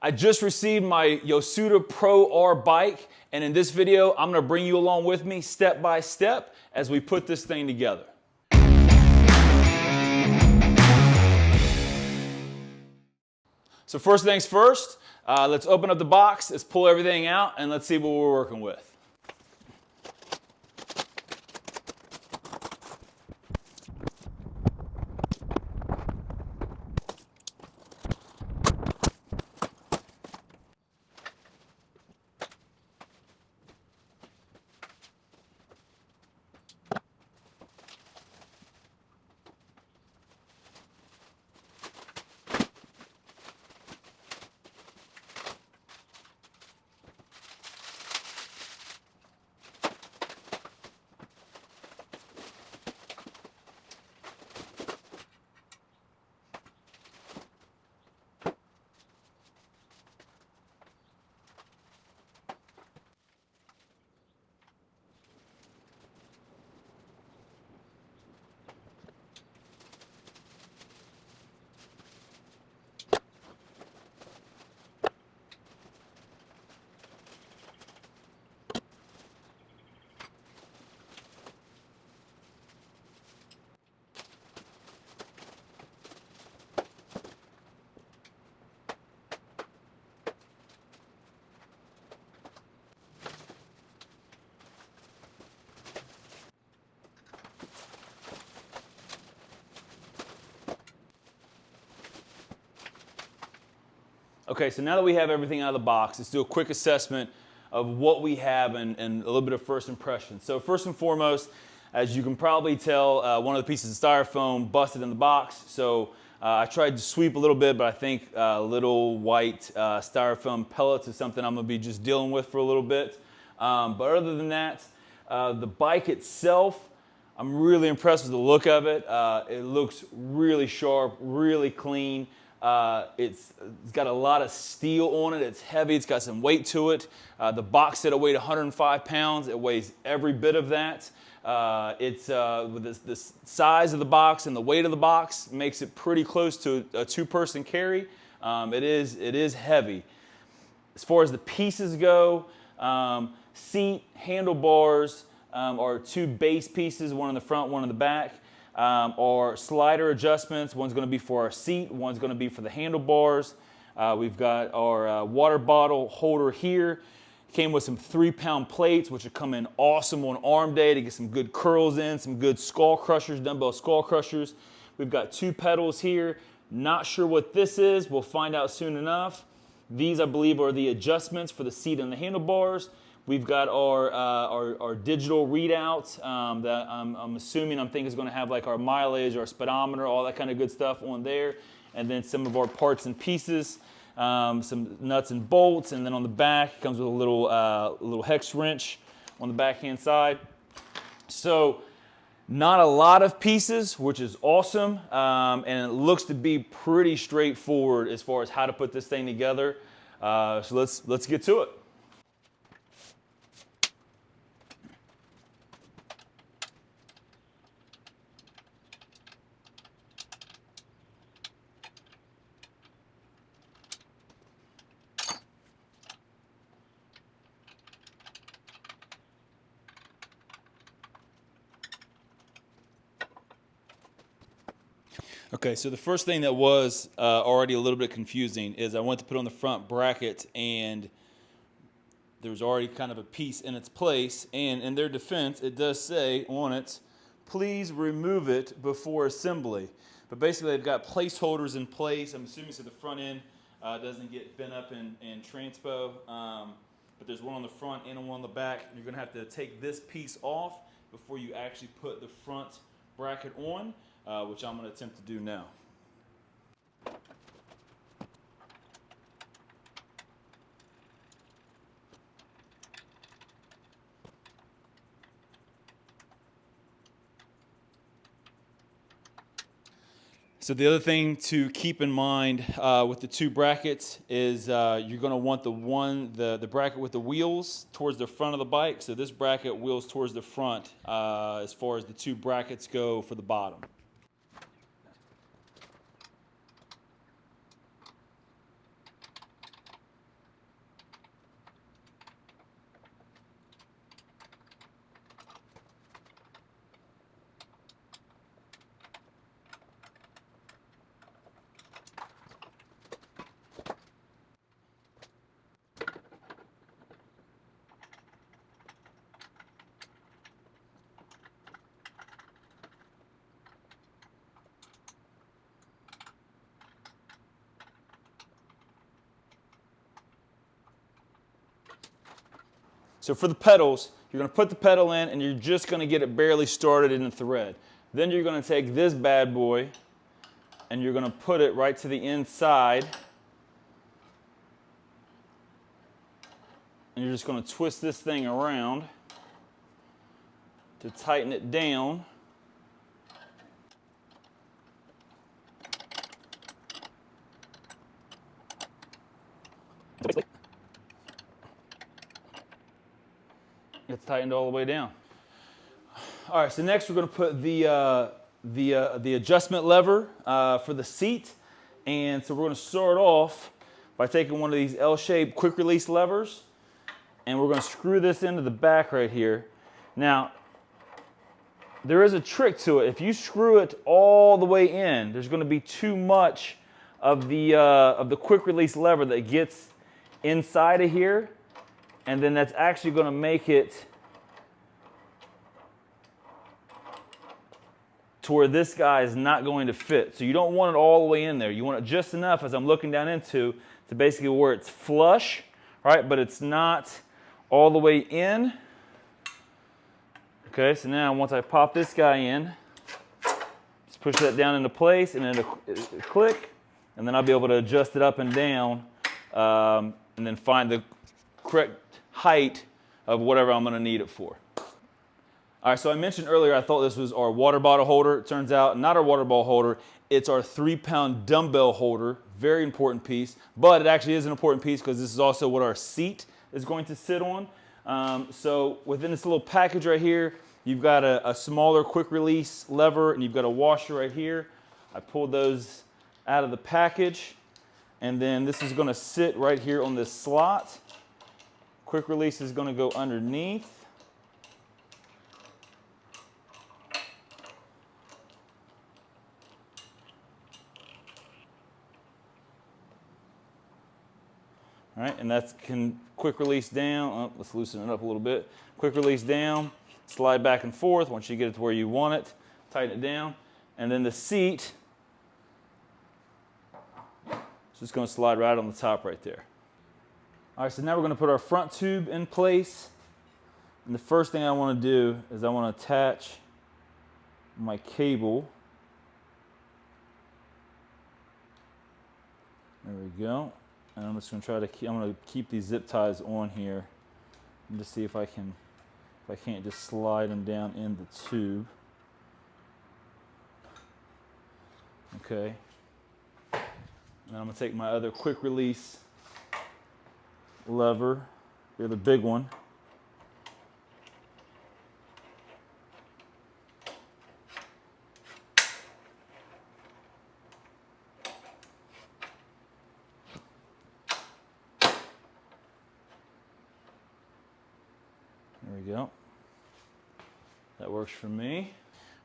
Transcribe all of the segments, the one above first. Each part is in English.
I just received my Yosuda Pro R bike, and in this video, I'm gonna bring you along with me step by step as we put this thing together. So first things first, let's open up the box, let's pull everything out, and let's see what we're working with. Okay, so now that we have everything out of the box, let's do a quick assessment of what we have and a little bit of first impressions. So first and foremost, as you can probably tell, one of the pieces of styrofoam busted in the box. So I tried to sweep a little bit, but I think little white styrofoam pellets is something I'm gonna be just dealing with for a little bit. But other than that, the bike itself, I'm really impressed with the look of it. It looks really sharp, really clean. It's got a lot of steel on it. It's heavy. It's got some weight to it. The box said it weighed 105 pounds. It weighs every bit of that. With the size of the box and the weight of the box makes it pretty close to a two-person carry. It is heavy. As far as the pieces go, seat, handlebars are two base pieces, one in the front, one in the back. Our slider adjustments, one's going to be for our seat, one's going to be for the handlebars. We've got our water bottle holder here. Came with some 3-pound plates, which will come in awesome on arm day to get some good curls in, some good skull crushers, dumbbell skull crushers. We've got 2 pedals here. Not sure what this is. We'll find out soon enough. These, I believe, are the adjustments for the seat and the handlebars. We've got our digital readout that I'm assuming, I'm thinking is going to have like our mileage, our speedometer, all that kind of good stuff on there. And then some of our parts and pieces, some nuts and bolts. And then on the back, it comes with a little hex wrench on the backhand side. So not a lot of pieces, which is awesome. And it looks to be pretty straightforward as far as how to put this thing together. So let's get to it. Okay, so the first thing that was already a little bit confusing is I went to put on the front bracket and there was already kind of a piece in its place, and in their defense, it does say on it, please remove it before assembly. But basically they've got placeholders in place, I'm assuming so the front end doesn't get bent up in transpo, but there's one on the front and one on the back. You're gonna have to take this piece off before you actually put the front bracket on. Which I'm going to attempt to do now. So the other thing to keep in mind with the 2 brackets is you're going to want the bracket with the wheels towards the front of the bike. So this bracket wheels towards the front as far as the 2 brackets go for the bottom. So for the pedals, you're going to put the pedal in and you're just going to get it barely started in the thread. Then you're going to take this bad boy and you're going to put it right to the inside. And you're just going to twist this thing around to tighten it down. It's tightened all the way down. All right, so next we're going to put the adjustment lever for the seat. And so we're going to start off by taking one of these L-shaped quick release levers, and we're going to screw this into the back right here. Now, there is a trick to it. If you screw it all the way in, there's going to be too much of the quick release lever that gets inside of here, and then that's actually going to make it to where this guy is not going to fit. So you don't want it all the way in there. You want it just enough, as I'm looking down into, to basically where it's flush, right? But it's not all the way in. Okay, so now once I pop this guy in, just push that down into place, and then it'll click, and then I'll be able to adjust it up and down, and then find the correct height of whatever I'm going to need it for. All right, so I mentioned earlier I thought this was our water bottle holder. It turns out not our water bottle holder. It's our 3-pound dumbbell holder. Very important piece, but it actually is an important piece because this is also what our seat is going to sit on. So within this little package right here, you've got a smaller quick release lever, and you've got a washer right here. I pulled those out of the package, and then this is going to sit right here on this slot. Quick release is going to go underneath. All right, and that can quick release down. Oh, let's loosen it up a little bit. Quick release down, slide back and forth once you get it to where you want it. Tighten it down. And then the seat is just going to slide right on the top right there. All right, so now we're going to put our front tube in place. And the first thing I want to do is I want to attach my cable. There we go. And I'm just going to try to keep these zip ties on here and just see if I can't just slide them down in the tube. Okay. And I'm going to take my other quick release lever, the big one. There we go. That works for me.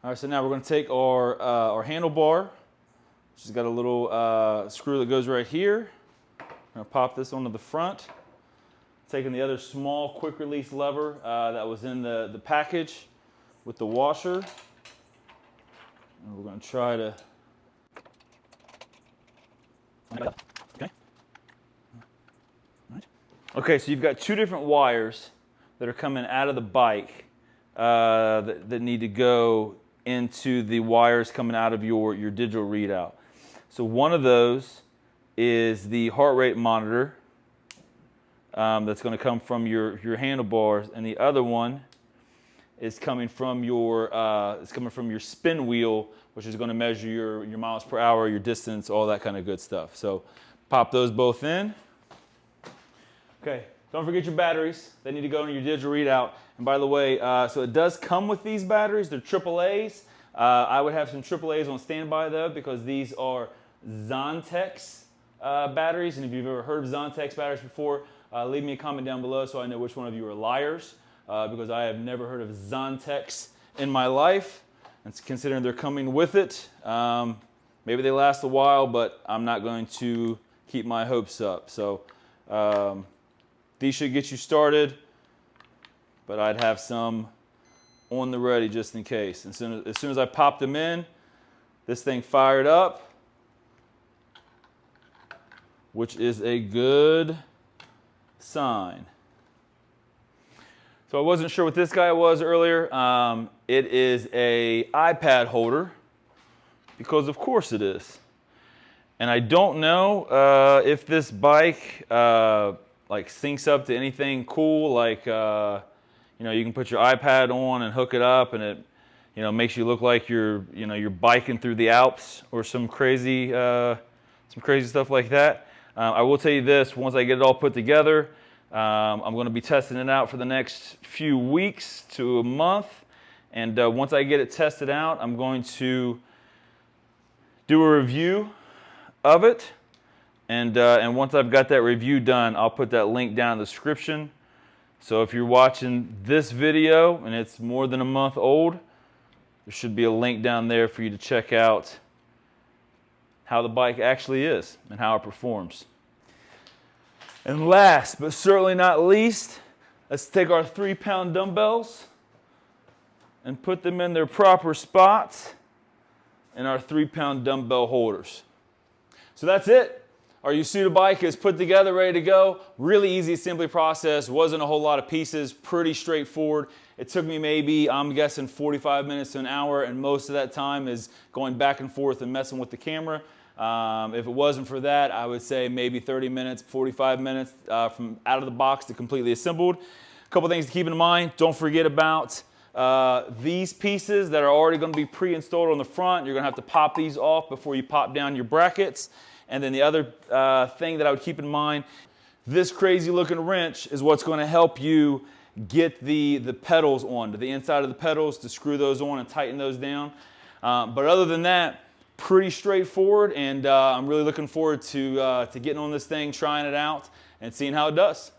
All right, so now we're going to take our handlebar, which has got a little screw that goes right here. I'm going to pop this onto the front. Taking the other small quick release lever that was in the package with the washer. And we're going to try to... Okay. All right. Okay, so you've got two different wires that are coming out of the bike that need to go into the wires coming out of your digital readout. So one of those is the heart rate monitor that's going to come from your handlebars, and the other one is coming from your spin wheel, which is going to measure your miles per hour, your distance, all that kind of good stuff. So pop those both in. Okay. Don't forget your batteries. They need to go in your digital readout. And by the way, so it does come with these batteries. They're AAAs. I would have some AAAs on standby though, because these are Zontex batteries. And if you've ever heard of Zontex batteries before, leave me a comment down below so I know which one of you are liars, because I have never heard of Zontex in my life. And considering they're coming with it, maybe they last a while, but I'm not going to keep my hopes up. So. These should get you started, but I'd have some on the ready just in case. As soon as I pop them in, this thing fired up, which is a good sign. So I wasn't sure what this guy was earlier. It is a iPad holder, because of course it is. And I don't know if this bike like syncs up to anything cool, like you know, you can put your iPad on and hook it up, and it, you know, makes you look like you're, you know, you're biking through the Alps or some crazy stuff like that. I will tell you this: once I get it all put together, I'm going to be testing it out for the next few weeks to a month, and once I get it tested out, I'm going to do a review of it, and once I've got that review done, I'll put that link down in the description. So if you're watching this video and it's more than a month old, there should be a link down there for you to check out how the bike actually is and how it performs. And last but certainly not least, let's take our 3-pound dumbbells and put them in their proper spots in our 3-pound dumbbell holders. So that's it. Our Yosuda bike is put together, ready to go. Really easy assembly process. Wasn't a whole lot of pieces. Pretty straightforward. It took me maybe, I'm guessing, 45 minutes to an hour, and most of that time is going back and forth and messing with the camera. If it wasn't for that, I would say maybe 30 minutes, 45 minutes from out of the box to completely assembled. A couple things to keep in mind. Don't forget about these pieces that are already going to be pre-installed on the front. You're going to have to pop these off before you pop down your brackets. And then the other thing that I would keep in mind, this crazy looking wrench is what's going to help you get the pedals on, to the inside of the pedals, to screw those on and tighten those down. But other than that, pretty straightforward, and I'm really looking forward to getting on this thing, trying it out, and seeing how it does.